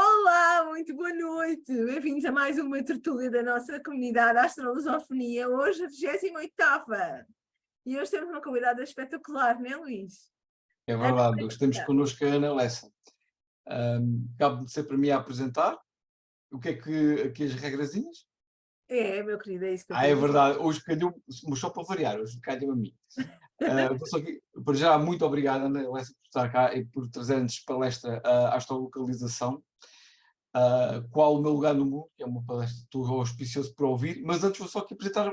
Olá, muito boa noite. Bem-vindos a mais uma tertúlia da nossa comunidade Astrolosofonia, hoje a 28ª. E hoje temos uma convidada espetacular, não é, Luís? É verdade, hoje temos connosco a Ana Lessa. Cabe de ser para mim a apresentar. O que é que aqui as regrazinhas? É, meu querido, é isso que eu É tenho a dizer. verdade, hoje calhou, mas só para variar, hoje calhou a mim. Vou só aqui, para já, muito obrigado, Ana Lessa, por estar cá e por trazer-nos palestra à astrolocalização. Qual o meu lugar no mundo, que é uma palestra que estou auspicioso para ouvir, mas antes vou só aqui apresentar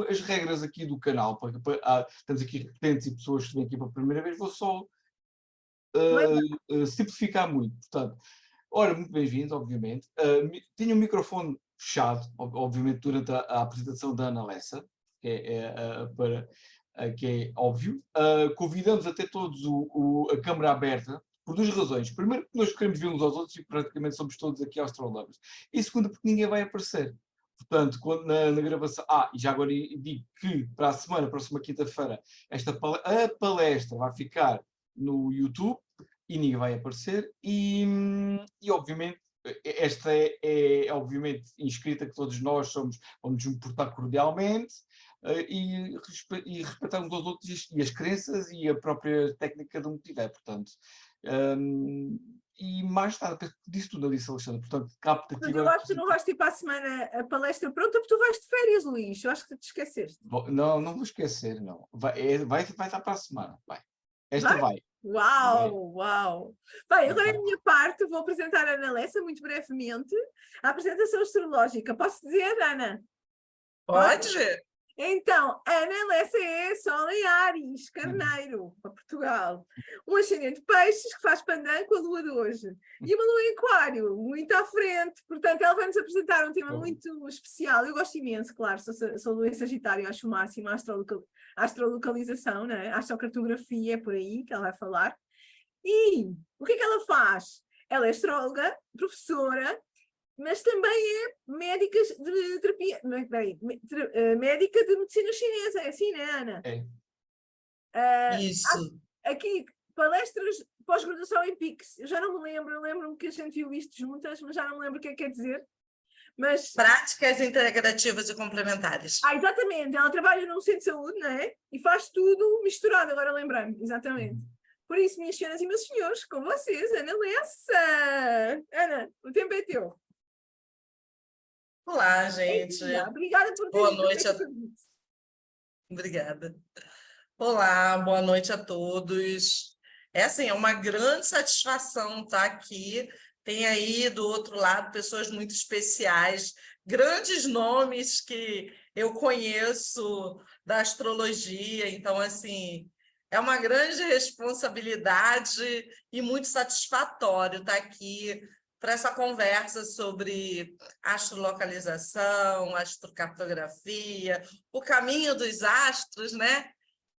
as regras aqui do canal, temos aqui repetentes e pessoas que vêm aqui pela primeira vez, vou só simplificar muito, portanto, ora, muito bem-vindo, obviamente. Tinha o microfone fechado, obviamente, durante a apresentação da Ana Lessa, que é óbvio. Convidamos a ter todos a câmara aberta, por duas razões. Primeiro, porque nós queremos ver uns aos outros e praticamente somos todos aqui astrólogos. E segundo, porque ninguém vai aparecer. Portanto, na gravação... e já agora digo que para a semana, próxima quinta-feira, a palestra vai ficar no YouTube e ninguém vai aparecer. E obviamente, esta é obviamente inscrita que todos nós vamos nos portar cordialmente e respeitar uns aos outros e as crenças e a própria técnica de um que tiver, portanto. E mais tarde, disse tudo, Alice Alexandre, portanto, capta Mas eu acho que tu não vais ter para a semana a palestra pronta porque tu vais de férias, Luís. Eu acho que te esqueceste. Não, não vou esquecer, não. Vai estar para a semana, vai. Esta vai. Uau, uau! Bem, agora é a minha parte, vou apresentar a Ana Lessa muito brevemente. A apresentação astrológica. Posso dizer, Ana? Pode. Então, a Ana Lessa é Sol em Áries, Carneiro, para Portugal. Um ascendente de peixes que faz pandan com a lua de hoje. E uma lua em aquário, muito à frente. Portanto, ela vai nos apresentar um tema muito especial. Eu gosto imenso, claro, sou lua em Sagitário, acho o máximo a astrolocalização, né? A astrocartografia, é por aí que ela vai falar. E o que é que ela faz? Ela é astróloga, professora, mas também é médica de terapia, médica de medicina chinesa, é assim, né, Ana? É. Isso. Aqui, palestras pós-graduação em PIX, eu já não me lembro, eu lembro-me que a gente viu isto juntas, mas já não me lembro o que é que quer dizer. Mas... Práticas integrativas e complementares. Exatamente, ela trabalha num centro de saúde, não é? E faz tudo misturado, agora lembrando, exatamente. Por isso, minhas senhoras e meus senhores, com vocês, Ana Lessa. Ana, o tempo é teu. Olá, gente. Obrigada por ter boa noite. Obrigada. Olá, boa noite a todos. É uma grande satisfação estar aqui. Tem aí do outro lado pessoas muito especiais, grandes nomes que eu conheço da astrologia. Então, é uma grande responsabilidade e muito satisfatório estar aqui para essa conversa sobre astrolocalização, astrocartografia, o caminho dos astros, né?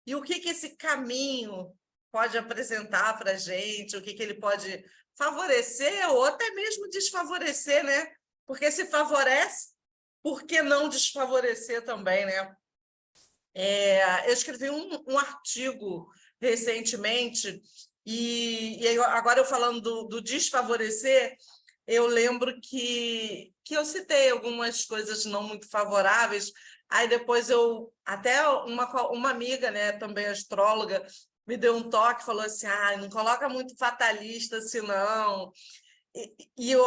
E o que esse caminho pode apresentar para a gente, o que ele pode favorecer ou até mesmo desfavorecer, né? Porque se favorece, por que não desfavorecer também, né? Eu escrevi um artigo recentemente e agora eu falando do desfavorecer, eu lembro que eu citei algumas coisas não muito favoráveis, aí depois até uma amiga, né, também astróloga, me deu um toque, falou assim, não coloca muito fatalista assim, não.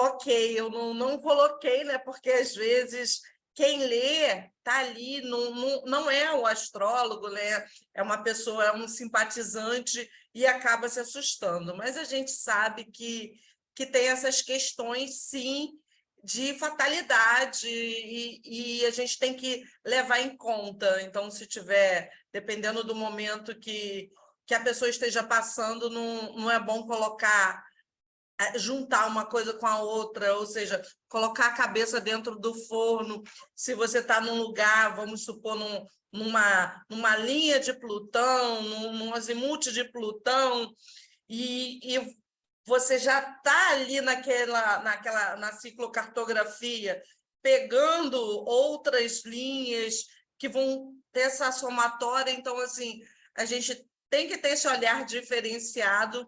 Ok, eu não coloquei, né, porque às vezes quem lê está ali, não é o astrólogo, né? É uma pessoa, é um simpatizante e acaba se assustando. Mas a gente sabe que tem essas questões, sim, de fatalidade e a gente tem que levar em conta. Então, se tiver, dependendo do momento que a pessoa esteja passando, não é bom juntar uma coisa com a outra, ou seja, colocar a cabeça dentro do forno. Se você está num lugar, vamos supor, numa linha de Plutão, num azimuth de Plutão, e você já está ali na ciclocartografia, pegando outras linhas que vão ter essa somatória. Então, a gente tem que ter esse olhar diferenciado.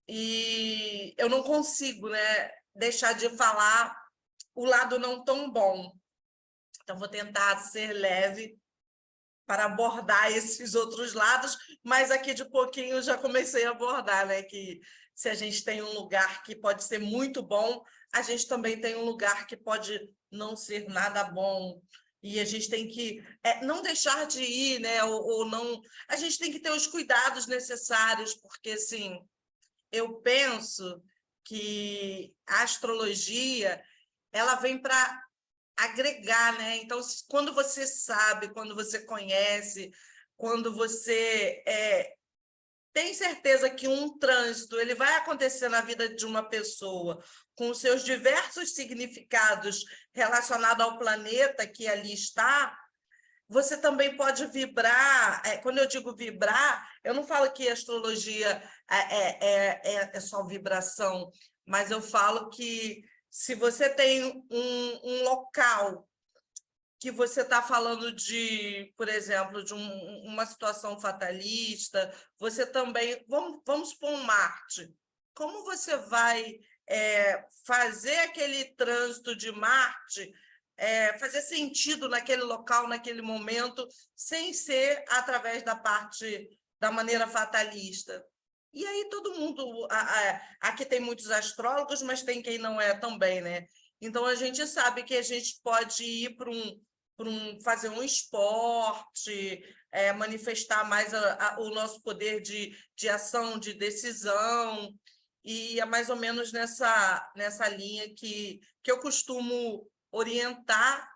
E eu não consigo, né, deixar de falar o lado não tão bom. Então, vou tentar ser leve para abordar esses outros lados, mas aqui de pouquinho eu já comecei a abordar, né? Que se a gente tem um lugar que pode ser muito bom, a gente também tem um lugar que pode não ser nada bom. E a gente tem que não deixar de ir, né? Ou não. A gente tem que ter os cuidados necessários, porque assim, eu penso que a astrologia ela vem para agregar, né? Então, quando você sabe, quando você conhece, quando você tem certeza que um trânsito ele vai acontecer na vida de uma pessoa com os seus diversos significados relacionados ao planeta que ali está, você também pode vibrar. Quando eu digo vibrar, eu não falo que a astrologia é só vibração, mas eu falo que se você tem um local que você está falando de, por exemplo, de uma situação fatalista, você também... Vamos supor um Marte. Como você vai fazer aquele trânsito de Marte fazer sentido naquele local, naquele momento, sem ser através da parte da maneira fatalista? E aí todo mundo... Aqui tem muitos astrólogos, mas tem quem não é também, né? Então, a gente sabe que a gente pode ir para fazer um esporte, manifestar mais o nosso poder de ação, de decisão, e é mais ou menos nessa linha que eu costumo orientar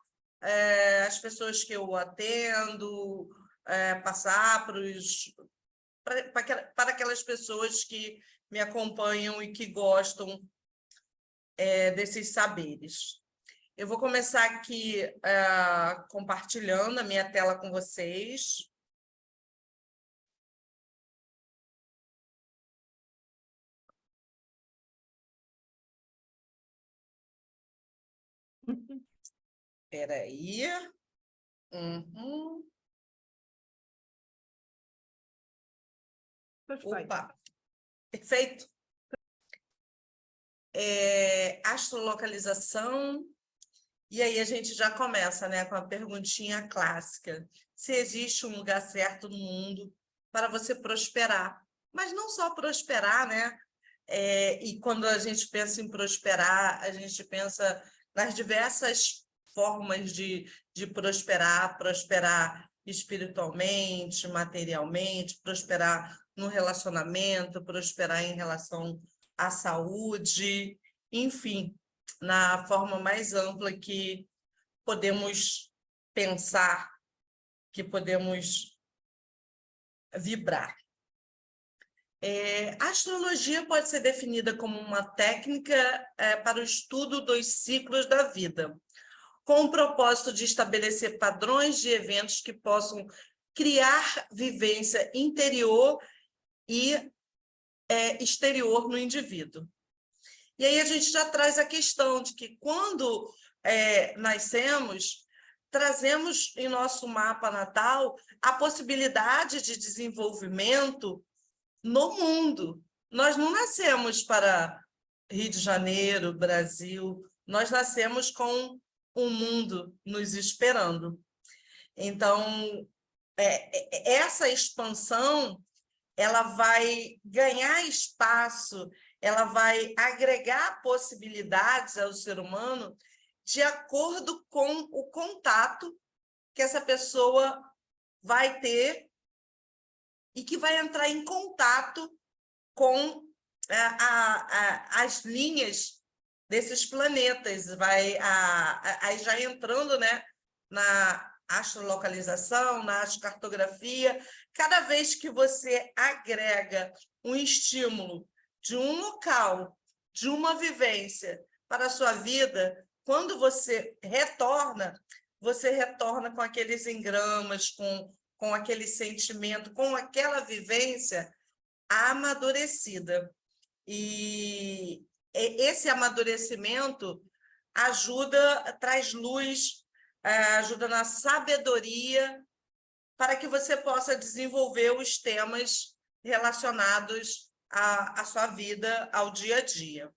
as pessoas que eu atendo, passar para aquelas pessoas que me acompanham e que gostam desses saberes. Eu vou começar aqui compartilhando a minha tela com vocês. Espera aí. Perfeito. Opa, perfeito. Astrolocalização. E aí a gente já começa, né, com a perguntinha clássica. Se existe um lugar certo no mundo para você prosperar. Mas não só prosperar, né? E quando a gente pensa em prosperar, a gente pensa nas diversas formas de prosperar, prosperar espiritualmente, materialmente, prosperar no relacionamento, prosperar em relação à saúde, enfim, na forma mais ampla que podemos pensar, que podemos vibrar. A astrologia pode ser definida como uma técnica para o estudo dos ciclos da vida, com o propósito de estabelecer padrões de eventos que possam criar vivência interior e exterior no indivíduo. E aí a gente já traz a questão de que quando nascemos, trazemos em nosso mapa natal a possibilidade de desenvolvimento no mundo. Nós não nascemos para Rio de Janeiro, Brasil, nós nascemos com o mundo nos esperando. Então, essa expansão ela vai ganhar espaço, ela vai agregar possibilidades ao ser humano de acordo com o contato que essa pessoa vai ter e que vai entrar em contato com as linhas desses planetas, vai já entrando, né, na astrolocalização, na astrocartografia. Cada vez que você agrega um estímulo de um local, de uma vivência para a sua vida, quando você retorna com aqueles engramas, com aquele sentimento, com aquela vivência amadurecida. E esse amadurecimento traz luz, ajuda na sabedoria para que você possa desenvolver os temas relacionados à sua vida, ao dia a dia.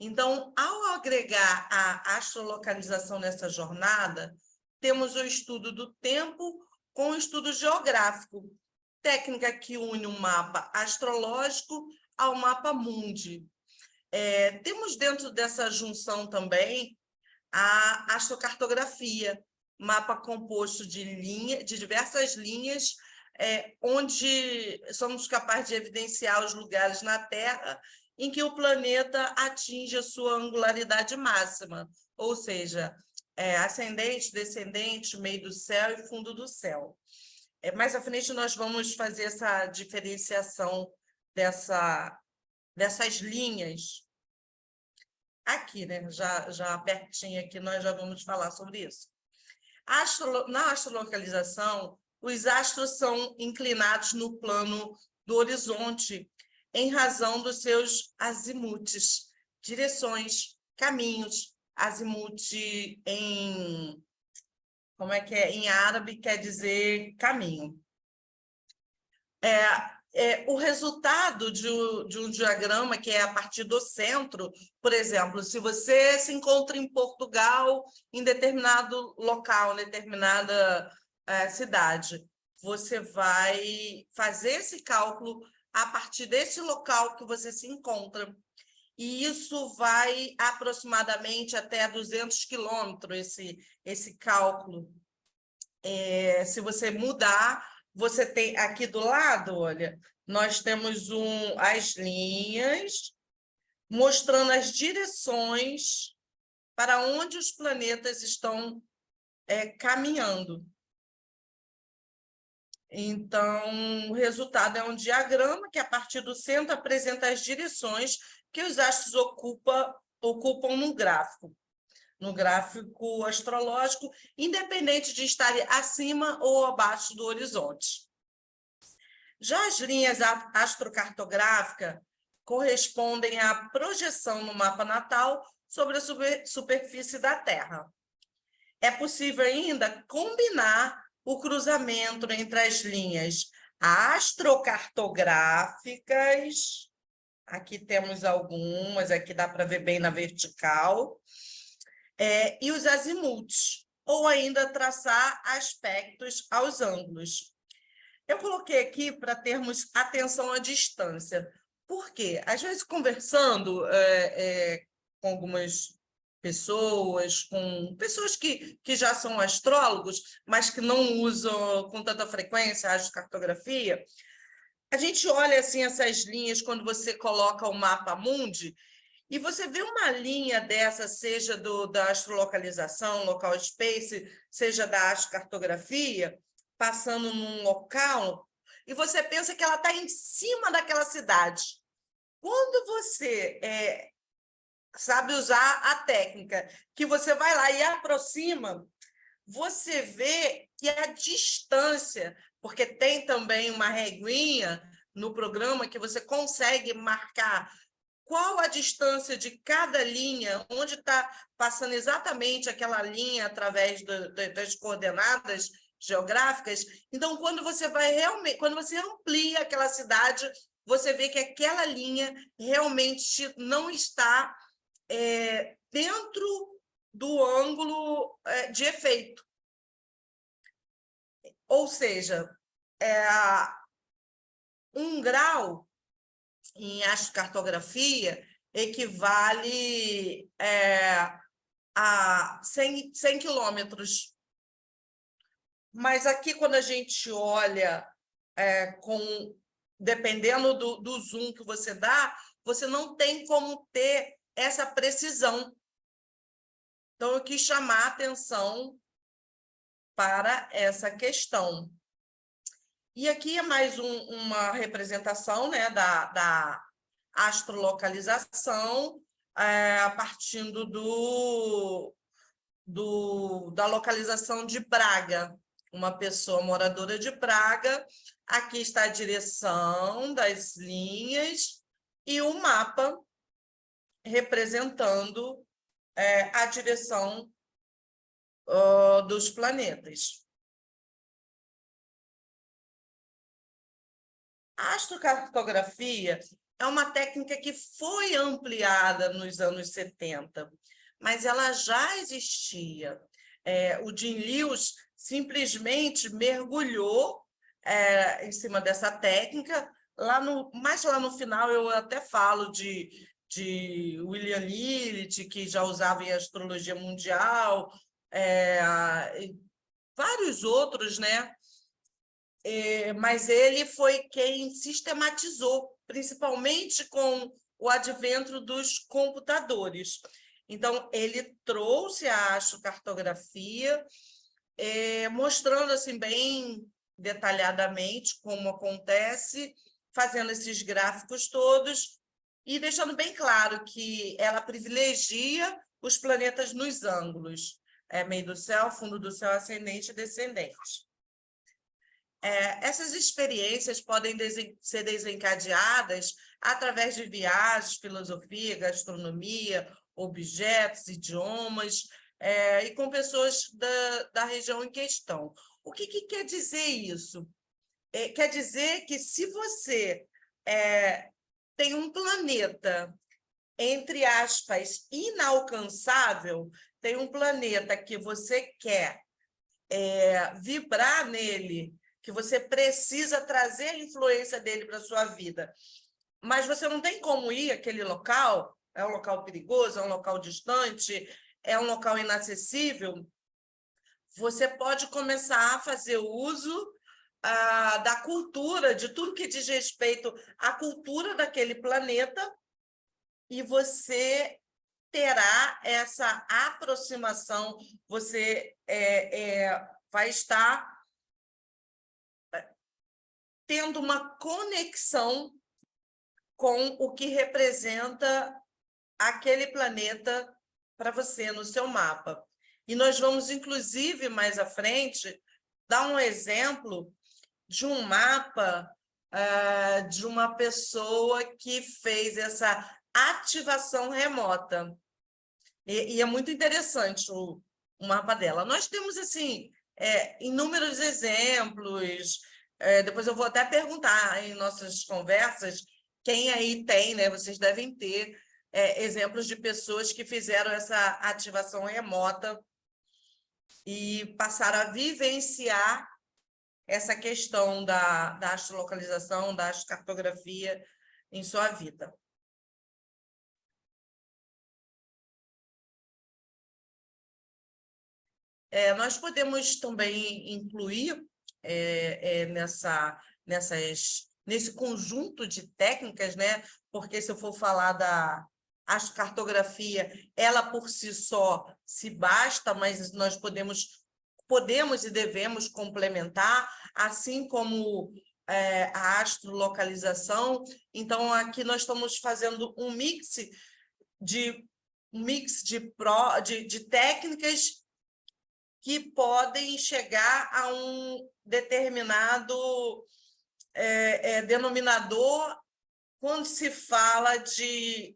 Então, ao agregar a astrolocalização nessa jornada, temos o estudo do tempo com o estudo geográfico, técnica que une um mapa astrológico ao mapa mundi. Temos dentro dessa junção também a astrocartografia, mapa composto de diversas linhas, onde somos capazes de evidenciar os lugares na Terra em que o planeta atinge a sua angularidade máxima, ou seja, ascendente, descendente, meio do céu e fundo do céu. Mais à frente nós vamos fazer essa diferenciação dessas linhas. Aqui, né? Já pertinho aqui, nós já vamos falar sobre isso. Na astrolocalização, os astros são inclinados no plano do horizonte, em razão dos seus azimutes, direções, caminhos. Azimute em árabe quer dizer caminho. O resultado de um diagrama que é a partir do centro, por exemplo, se você se encontra em Portugal, em determinado local, em determinada cidade, você vai fazer esse cálculo a partir desse local que você se encontra. E isso vai aproximadamente até 200 quilômetros, esse cálculo. Se você mudar, você tem aqui do lado, olha, nós temos as linhas mostrando as direções para onde os planetas estão caminhando. Então, o resultado é um diagrama que, a partir do centro, apresenta as direções que os astros ocupam no gráfico astrológico, independente de estar acima ou abaixo do horizonte. Já as linhas astrocartográficas correspondem à projeção no mapa natal sobre a superfície da Terra. É possível ainda combinar o cruzamento entre as linhas astrocartográficas, aqui temos algumas, aqui dá para ver bem na vertical, e os azimutes, ou ainda traçar aspectos aos ângulos. Eu coloquei aqui para termos atenção à distância. Por quê? Às vezes, conversando com algumas pessoas, com pessoas que já são astrólogos, mas que não usam com tanta frequência a astrocartografia, a gente olha assim essas linhas quando você coloca o mapa mundi, e você vê uma linha dessa, seja da astrolocalização, local space, seja da astrocartografia, passando num local, e você pensa que ela está em cima daquela cidade. Quando você sabe usar a técnica, que você vai lá e aproxima, você vê que a distância, porque tem também uma reguinha no programa que você consegue marcar qual a distância de cada linha, onde está passando exatamente aquela linha através das coordenadas geográficas. Então, quando você amplia aquela cidade, você vê que aquela linha realmente não está dentro do ângulo de efeito. Ou seja, 1 grau em astrocartografia equivale a 100 quilômetros. Mas aqui, quando a gente olha, dependendo do zoom que você dá, você não tem como ter essa precisão. Então, eu quis chamar a atenção para essa questão. E aqui é mais uma representação, né, da astrolocalização, partindo da localização de Praga. Uma pessoa moradora de Praga, aqui está a direção das linhas e o mapa representando a direção dos planetas. A astrocartografia é uma técnica que foi ampliada nos anos 70, mas ela já existia. O Jim Lewis simplesmente mergulhou em cima dessa técnica. Mais lá no final, eu até falo de William Lilith, que já usava em astrologia mundial, vários outros, né? Mas ele foi quem sistematizou, principalmente com o advento dos computadores. Então, ele trouxe a astrocartografia, mostrando assim bem detalhadamente como acontece, fazendo esses gráficos todos e deixando bem claro que ela privilegia os planetas nos ângulos, meio do céu, fundo do céu, ascendente e descendente. Essas experiências podem ser desencadeadas através de viagens, filosofia, gastronomia, objetos, idiomas, e com pessoas da região em questão. O que quer dizer isso? Quer dizer que se você tem um planeta, entre aspas, inalcançável, tem um planeta que você quer vibrar nele, que você precisa trazer a influência dele para a sua vida, mas você não tem como ir àquele local, é um local perigoso, é um local distante, é um local inacessível, você pode começar a fazer uso da cultura, de tudo que diz respeito à cultura daquele planeta, e você terá essa aproximação, você vai estar tendo uma conexão com o que representa aquele planeta para você no seu mapa. E nós vamos, inclusive, mais à frente, dar um exemplo de um mapa de uma pessoa que fez essa ativação remota. E é muito interessante o mapa dela. Nós temos, assim, inúmeros exemplos. Depois eu vou até perguntar em nossas conversas quem aí tem, né? Vocês devem ter exemplos de pessoas que fizeram essa ativação remota e passaram a vivenciar essa questão da astrolocalização, da astrocartografia em sua vida. Nós podemos também incluir nesse conjunto de técnicas, né? Porque se eu for falar da astrocartografia, ela por si só se basta, mas nós podemos e devemos complementar, assim como a astrolocalização. Então, aqui nós estamos fazendo um mix de técnicas que podem chegar a um determinado denominador quando se fala de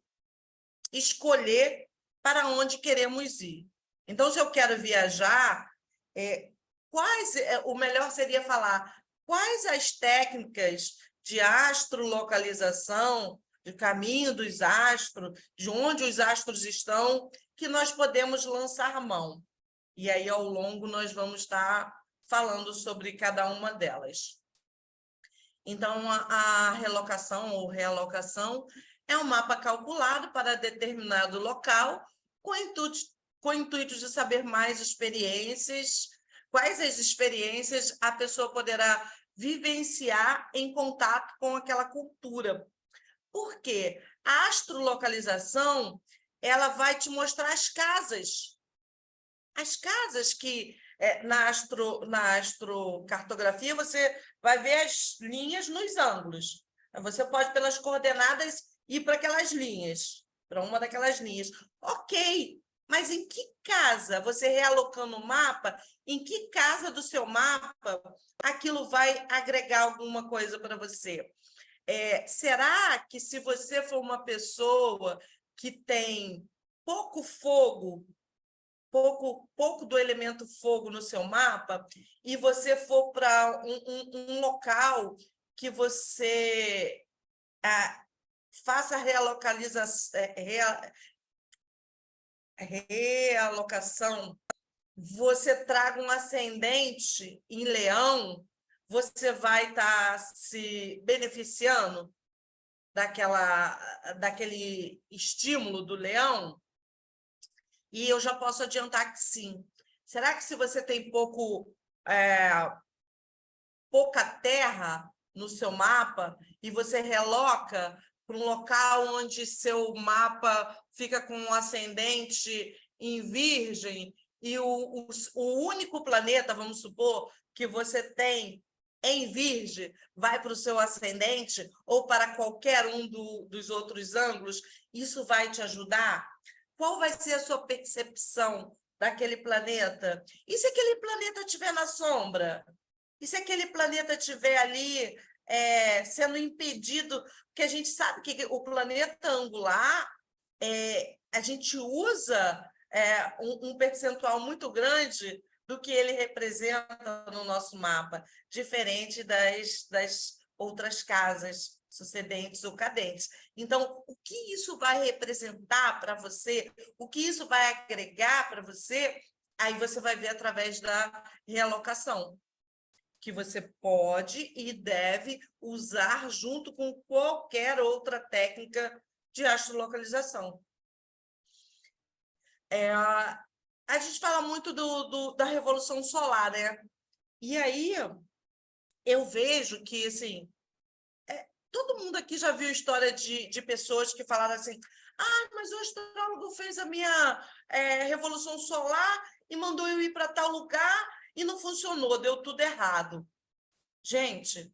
escolher para onde queremos ir. Então, se eu quero viajar, o melhor seria falar quais as técnicas de astrolocalização, de caminho dos astros, de onde os astros estão, que nós podemos lançar mão. E aí, ao longo, nós vamos estar falando sobre cada uma delas. Então, a relocação ou realocação é um mapa calculado para determinado local, com o intuito de saber mais experiências, quais as experiências a pessoa poderá vivenciar em contato com aquela cultura. Por quê? A astrolocalização, ela vai te mostrar as casas. As casas que, na astrocartografia, você vai ver as linhas nos ângulos. Você pode, pelas coordenadas, ir para aquelas linhas, para uma daquelas linhas. Ok, mas em que casa, você realocando o mapa, em que casa do seu mapa aquilo vai agregar alguma coisa para você? Será que, se você for uma pessoa que tem pouco fogo, pouco do elemento fogo no seu mapa, e você for para um local que você faça realocação, você traga um ascendente em Leão, você vai estar se beneficiando daquele estímulo do Leão? E eu já posso adiantar que sim. Será que se você tem pouca terra no seu mapa e você reloca para um local onde seu mapa fica com um ascendente em Virgem e o único planeta, vamos supor, que você tem em Virgem vai para o seu ascendente ou para qualquer um dos outros ângulos, isso vai te ajudar? Qual vai ser a sua percepção daquele planeta? E se aquele planeta estiver na sombra? E se aquele planeta estiver ali sendo impedido? Porque a gente sabe que o planeta angular, a gente usa um percentual muito grande do que ele representa no nosso mapa, diferente das outras casas sucedentes ou cadentes. Então, o que isso vai representar para você? O que isso vai agregar para você? Aí você vai ver através da realocação, que você pode e deve usar junto com qualquer outra técnica de astrolocalização. A gente fala muito da Revolução Solar, né? E aí eu vejo que, assim, todo mundo aqui já viu história de pessoas que falaram assim: mas o astrólogo fez a minha Revolução Solar e mandou eu ir para tal lugar e não funcionou, deu tudo errado. Gente,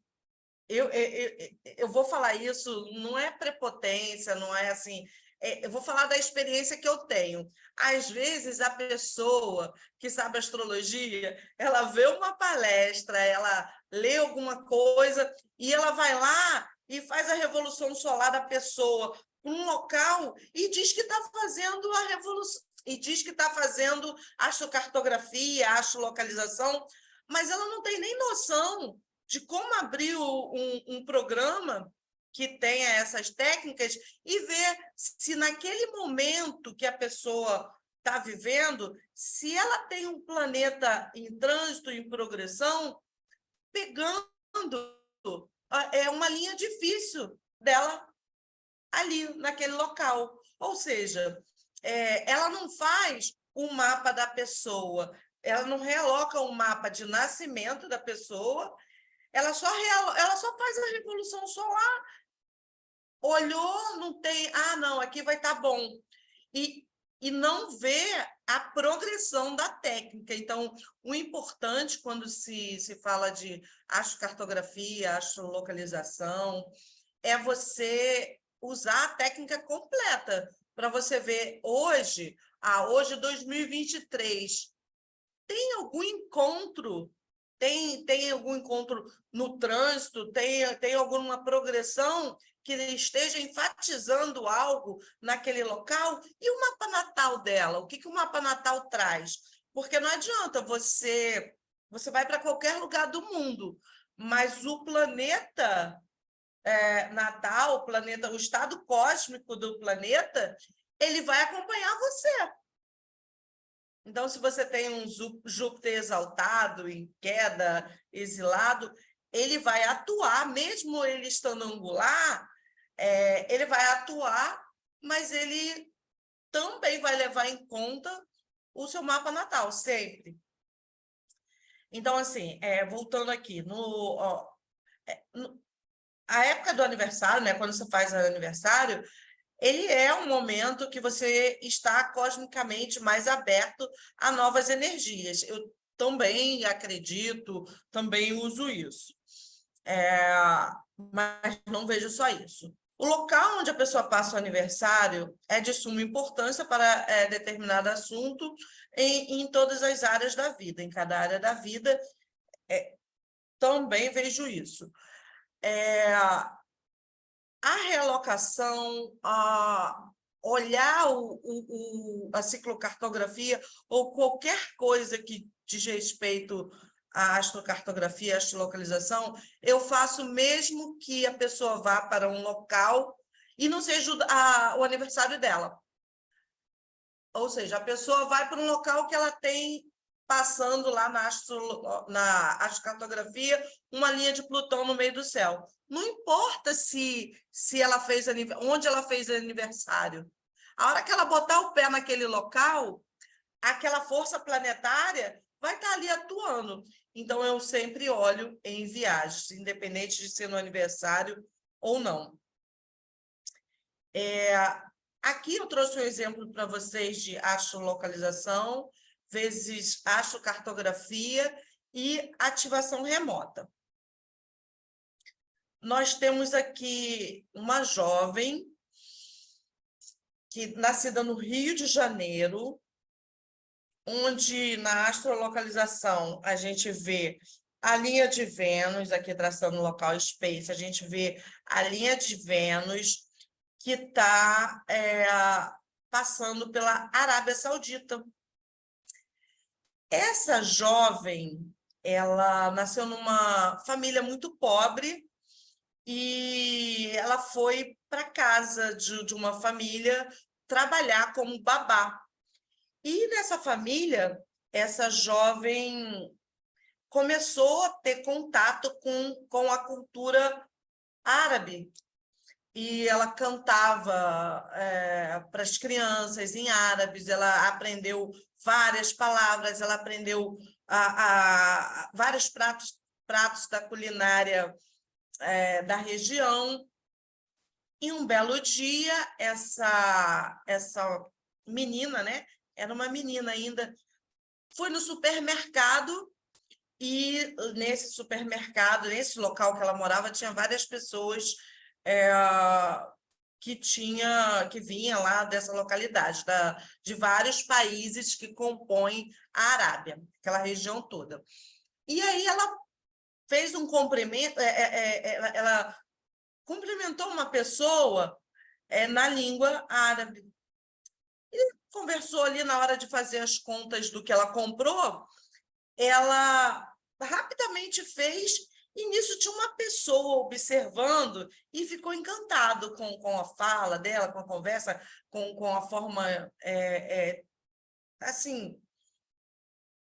eu vou falar isso, não é prepotência, não é assim... eu vou falar da experiência que eu tenho. Às vezes, a pessoa que sabe astrologia, ela vê uma palestra, ela lê alguma coisa e ela vai lá e faz a revolução solar da pessoa num local e diz que está fazendo a revolução, e diz que está fazendo astrocartografia, astrolocalização, mas ela não tem nem noção de como abrir um programa que tenha essas técnicas e ver se naquele momento que a pessoa está vivendo, se ela tem um planeta em trânsito, em progressão, pegando uma linha difícil dela ali, naquele local. Ou seja, ela não faz o mapa da pessoa, ela não realoca o mapa de nascimento da pessoa, ela só faz a revolução solar, olhou, não tem, não, aqui vai estar bom. E não vê a progressão da técnica. Então, o importante quando se fala de astrocartografia, astrolocalização, é você usar a técnica completa, para você ver hoje, 2023, tem algum encontro? Tem algum encontro no trânsito? Tem alguma progressão que esteja enfatizando algo naquele local? E o mapa natal dela? O que o mapa natal traz? Porque não adianta você vai para qualquer lugar do mundo, mas o planeta natal, o estado cósmico do planeta, ele vai acompanhar você. Então, se você tem um Júpiter exaltado, em queda, exilado, ele vai atuar, mesmo ele estando angular, ele vai atuar, mas ele também vai levar em conta o seu mapa natal, sempre. Então, assim, voltando aqui, a época do aniversário, né, quando você faz aniversário, ele é um momento que você está cosmicamente mais aberto a novas energias. Eu também acredito, também uso isso. Mas não vejo só isso. O local onde a pessoa passa o aniversário é de suma importância para determinado assunto em todas as áreas da vida. Em cada área da vida, também vejo isso. A realocação, olhar a ciclocartografia ou qualquer coisa que diz respeito a astrocartografia, a astrolocalização, eu faço mesmo que a pessoa vá para um local e não seja o aniversário dela. Ou seja, a pessoa vai para um local que ela tem, passando lá na astrocartografia, uma linha de Plutão no meio do céu. Não importa se ela fez onde ela fez aniversário. A hora que ela botar o pé naquele local, aquela força planetária vai estar ali atuando. Então, eu sempre olho em viagens, independente de ser no aniversário ou não. Aqui eu trouxe um exemplo para vocês de astrolocalização, vezes astrocartografia e ativação remota. Nós temos aqui uma jovem nascida no Rio de Janeiro, onde na astrolocalização a gente vê a linha de Vênus, aqui traçando o local Space, a gente vê a linha de Vênus que está passando pela Arábia Saudita. Essa jovem, ela nasceu numa família muito pobre e ela foi para casa de uma família trabalhar como babá. E nessa família, essa jovem começou a ter contato com a cultura árabe. E ela cantava para as crianças em árabes, ela aprendeu várias palavras, ela aprendeu vários pratos da culinária da região. E um belo dia, essa menina, né? Era uma menina ainda, foi no supermercado e nesse supermercado, nesse local que ela morava, tinha várias pessoas que vinha lá dessa localidade, de vários países que compõem a Arábia, aquela região toda. E aí ela fez um cumprimento, ela cumprimentou uma pessoa na língua árabe. E conversou ali na hora de fazer as contas do que ela comprou, ela rapidamente fez. E nisso tinha uma pessoa observando e ficou encantado com a fala dela, com a conversa, com a forma, assim,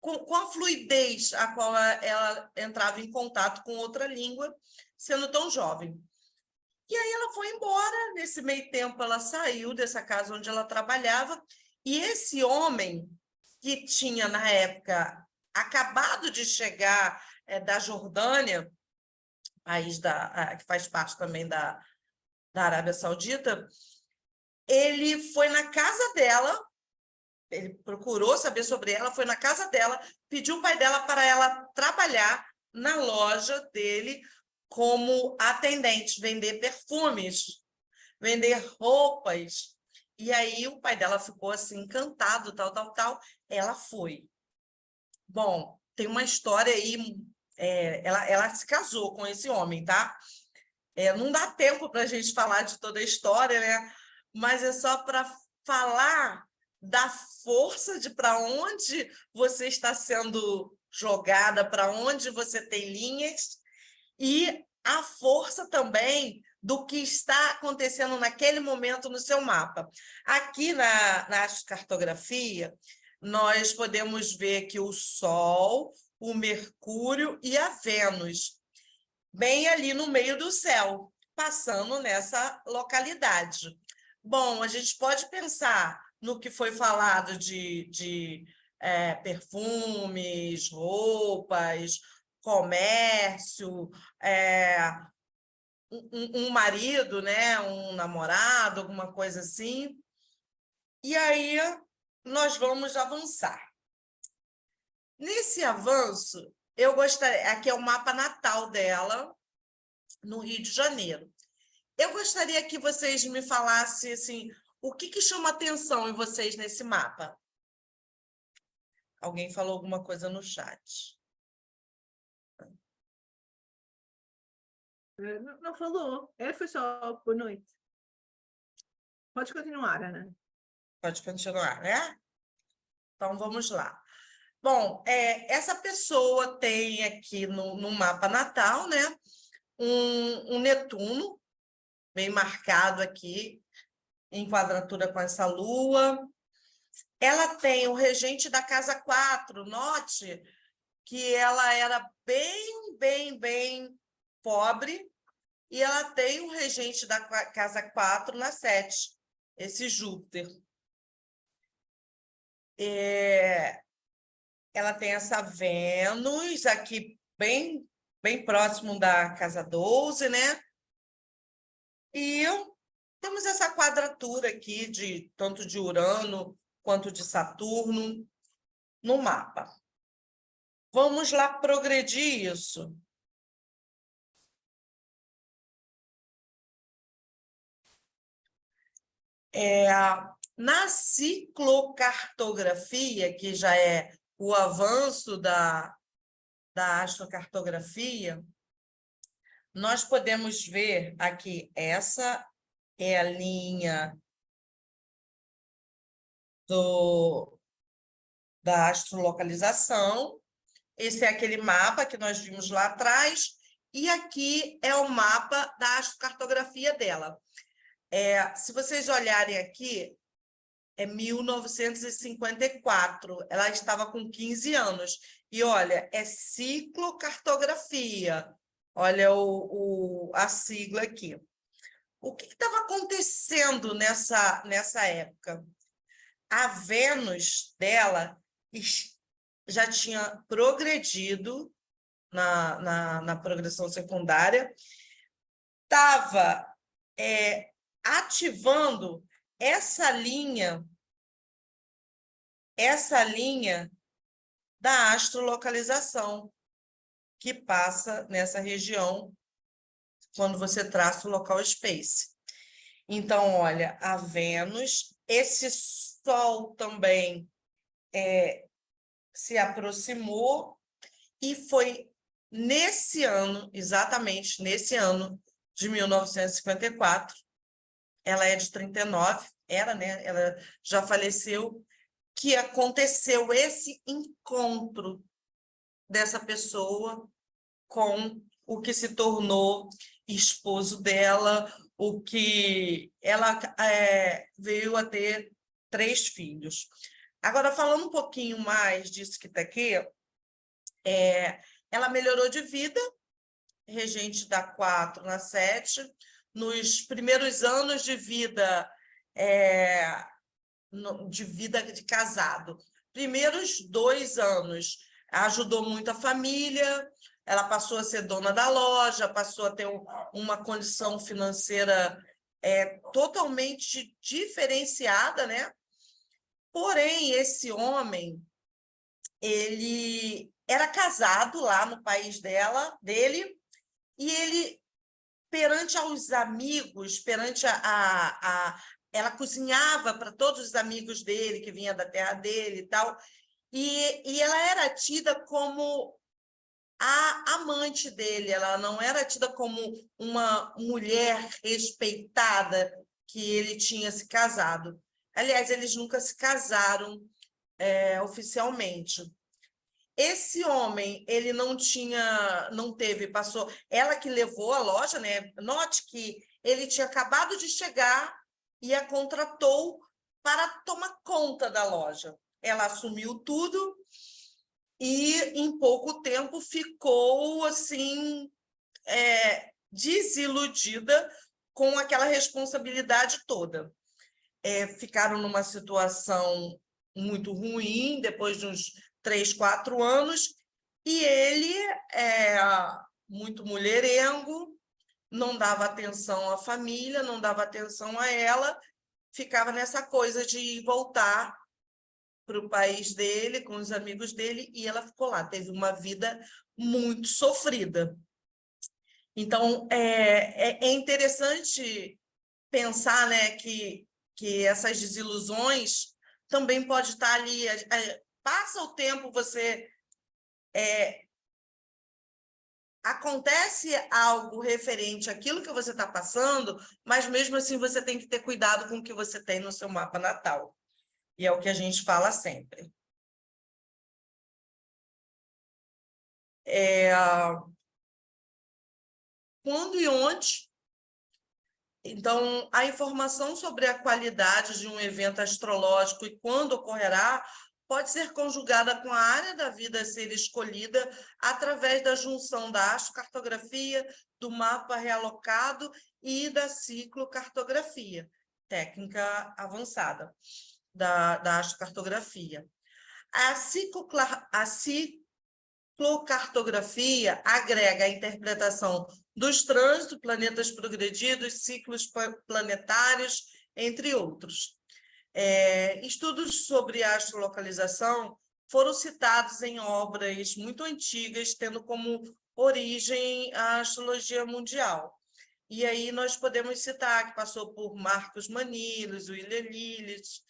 com a fluidez a qual ela entrava em contato com outra língua, sendo tão jovem. E aí ela foi embora, nesse meio tempo ela saiu dessa casa onde ela trabalhava, e esse homem, que tinha, na época, acabado de chegar da Jordânia, país que faz parte também da Arábia Saudita, ele foi na casa dela, ele procurou saber sobre ela, foi na casa dela, pediu o pai dela para ela trabalhar na loja dele como atendente, vender perfumes, vender roupas. E aí o pai dela ficou assim, encantado, tal. Ela foi. Bom, tem uma história aí, ela se casou com esse homem, tá? Não dá tempo para a gente falar de toda a história, né? Mas é só para falar da força de para onde você está sendo jogada, para onde você tem linhas, e a força também do que está acontecendo naquele momento no seu mapa. Aqui na astrocartografia, nós podemos ver que o Sol, o Mercúrio e a Vênus, bem ali no meio do céu, passando nessa localidade. Bom, a gente pode pensar no que foi falado de perfumes, roupas, comércio, um marido, né, um namorado, alguma coisa assim. E aí nós vamos avançar. Nesse avanço, eu gostaria... Aqui é o mapa natal dela, no Rio de Janeiro. Eu gostaria que vocês me falassem assim, o que chama atenção em vocês nesse mapa? Alguém falou alguma coisa no chat. Não falou. Foi só boa noite. Pode continuar, Ana. Pode continuar, né? Então, vamos lá. Bom, essa pessoa tem aqui no mapa natal, né, um Netuno, bem marcado aqui, em quadratura com essa lua. Ela tem o regente da casa 4, note que ela era bem pobre, e ela tem o regente da casa 4 na 7, esse Júpiter. Ela tem essa Vênus aqui bem próximo da casa 12, né? E temos essa quadratura aqui, tanto de Urano quanto de Saturno, no mapa. Vamos lá progredir isso. Na ciclocartografia, que já é o avanço da astrocartografia, nós podemos ver aqui, essa é a linha da astrolocalização, esse é aquele mapa que nós vimos lá atrás, e aqui é o mapa da astrocartografia dela. Se vocês olharem aqui, é 1954, ela estava com 15 anos. E olha, é ciclocartografia. Olha a sigla aqui. O que estava acontecendo nessa época? A Vênus dela já tinha progredido na progressão secundária, estava ativando essa linha da astrolocalização, que passa nessa região quando você traça o local space. Então, olha, a Vênus, esse Sol também se aproximou, e foi nesse ano, exatamente nesse ano de 1954, ela é de 39, né? Ela já faleceu, que aconteceu esse encontro dessa pessoa com o que se tornou esposo dela, o que ela veio a ter 3 filhos. Agora, falando um pouquinho mais disso que está aqui, ela melhorou de vida, regente da 4 na 7, nos primeiros anos de vida de casado. Primeiros 2 anos, ajudou muito a família, ela passou a ser dona da loja, passou a ter uma condição financeira totalmente diferenciada, né? Porém, esse homem, ele era casado lá no país dele, e ele, perante aos amigos, ela cozinhava para todos os amigos dele, que vinha da terra dele e tal, e ela era tida como a amante dele, ela não era tida como uma mulher respeitada que ele tinha se casado. Aliás, eles nunca se casaram oficialmente. Esse homem, ele passou, ela que levou a loja, né? Note que ele tinha acabado de chegar e a contratou para tomar conta da loja. Ela assumiu tudo e, em pouco tempo, ficou assim desiludida com aquela responsabilidade toda. Ficaram numa situação muito ruim, depois de uns 3, 4 anos, e ele, muito mulherengo, não dava atenção à família, não dava atenção a ela, ficava nessa coisa de voltar para o país dele, com os amigos dele, e ela ficou lá, teve uma vida muito sofrida. Então, é interessante pensar, né, que essas desilusões também pode estar ali, passa o tempo, você acontece algo referente àquilo que você está passando, mas mesmo assim você tem que ter cuidado com o que você tem no seu mapa natal. E é o que a gente fala sempre. quando e onde. Então, a informação sobre a qualidade de um evento astrológico e quando ocorrerá pode ser conjugada com a área da vida a ser escolhida através da junção da astrocartografia, do mapa realocado e da ciclocartografia, técnica avançada da astrocartografia. A ciclocartografia agrega a interpretação dos trânsitos, planetas progredidos, ciclos planetários, entre outros. Estudos sobre astrolocalização foram citados em obras muito antigas, tendo como origem a astrologia mundial. E aí nós podemos citar que passou por Marcos Manilos, William Lilith,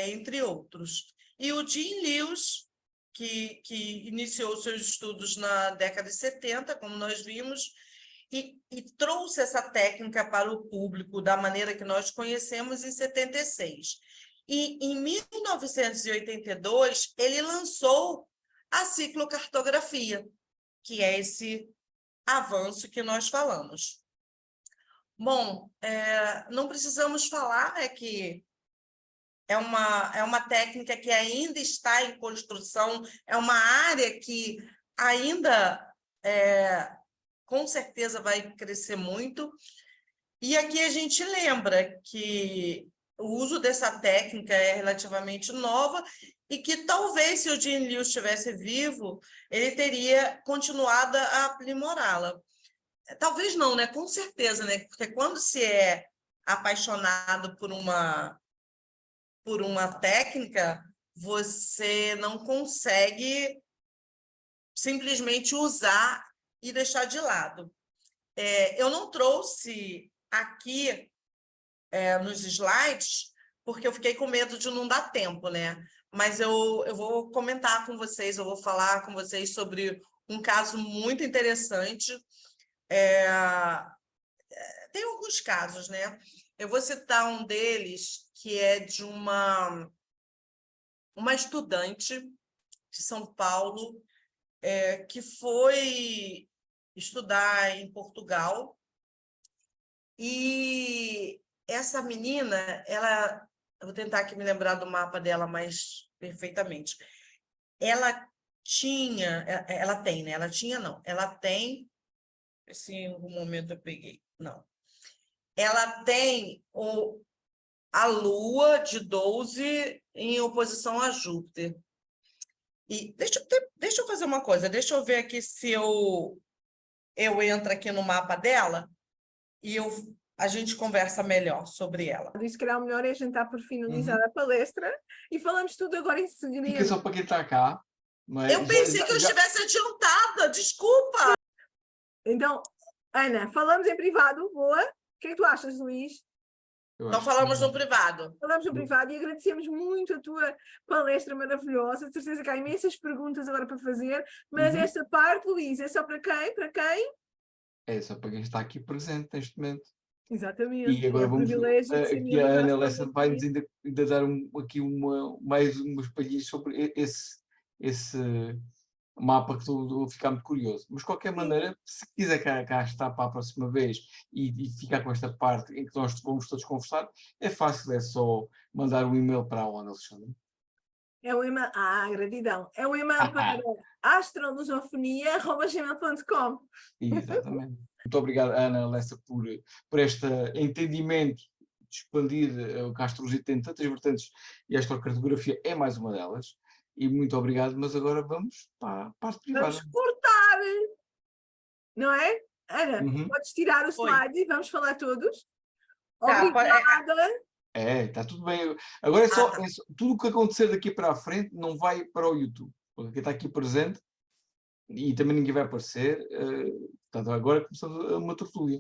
entre outros. E o Jim Lewis, que iniciou seus estudos na década de 70, como nós vimos, e trouxe essa técnica para o público da maneira que nós conhecemos em 76. E em 1982, ele lançou a ciclocartografia, que é esse avanço que nós falamos. Bom, não precisamos falar que é uma técnica que ainda está em construção, é uma área que ainda, com certeza, vai crescer muito. E aqui a gente lembra que o uso dessa técnica é relativamente nova e que talvez, se o Jim Lewis estivesse vivo, ele teria continuado a aprimorá-la. Talvez não, né? Com certeza, né? Porque quando se é apaixonado por uma técnica, você não consegue simplesmente usar e deixar de lado. Eu não trouxe aqui nos slides, porque eu fiquei com medo de não dar tempo, né? Mas eu vou comentar com vocês, eu vou falar com vocês sobre um caso muito interessante. Tem alguns casos, né? Eu vou citar um deles, que é de uma estudante de São Paulo, que foi estudar em Portugal. E essa menina, eu vou tentar aqui me lembrar do mapa dela mais perfeitamente. Ela tem, né? Ela tem, se em algum momento eu peguei, não. Ela tem a Lua de 12 em oposição a Júpiter. E deixa eu fazer uma coisa, deixa eu ver aqui se eu entro aqui no mapa dela e a gente conversa melhor sobre ela. Isso que era o melhor é a gente estar por finalizar a palestra e falamos tudo agora em segredo. Fica só para quem está cá. Mas eu pensei que eu estivesse adiantada, desculpa. Então, Ana, falamos em privado, boa. O que é que tu achas, Luís? Então falamos no privado. Falamos no privado e agradecemos muito a tua palestra maravilhosa. De certeza que há imensas perguntas agora para fazer, mas esta parte, Luís, é só para quem? Para quem? É só para quem está aqui presente neste momento. Exatamente. E agora vamos aqui a Ana Lessa vai-nos ainda dar aqui mais umas palhinhas sobre esse mapa que estou a ficar muito curioso. Mas de qualquer maneira, se quiser cá estar para a próxima vez e ficar com esta parte em que nós vamos todos conversar, é fácil, é só mandar um e-mail para a Ana Alexandre. É um e-mail, gratidão. É um e-mail para astrolusofonia@gmail.com. Exatamente. Muito obrigado, Ana Lessa, por este entendimento de expandir o que a astrologia tem tantas vertentes e a astrocartografia é mais uma delas. E muito obrigado, mas agora vamos para a parte privada. Vamos cortar, não é? Ana, podes tirar o slide e vamos falar todos. Obrigada. Está tudo bem. Agora é só tudo o que acontecer daqui para a frente não vai para o YouTube, porque quem está aqui presente e também ninguém vai aparecer. Portanto, agora começamos uma tertúlia.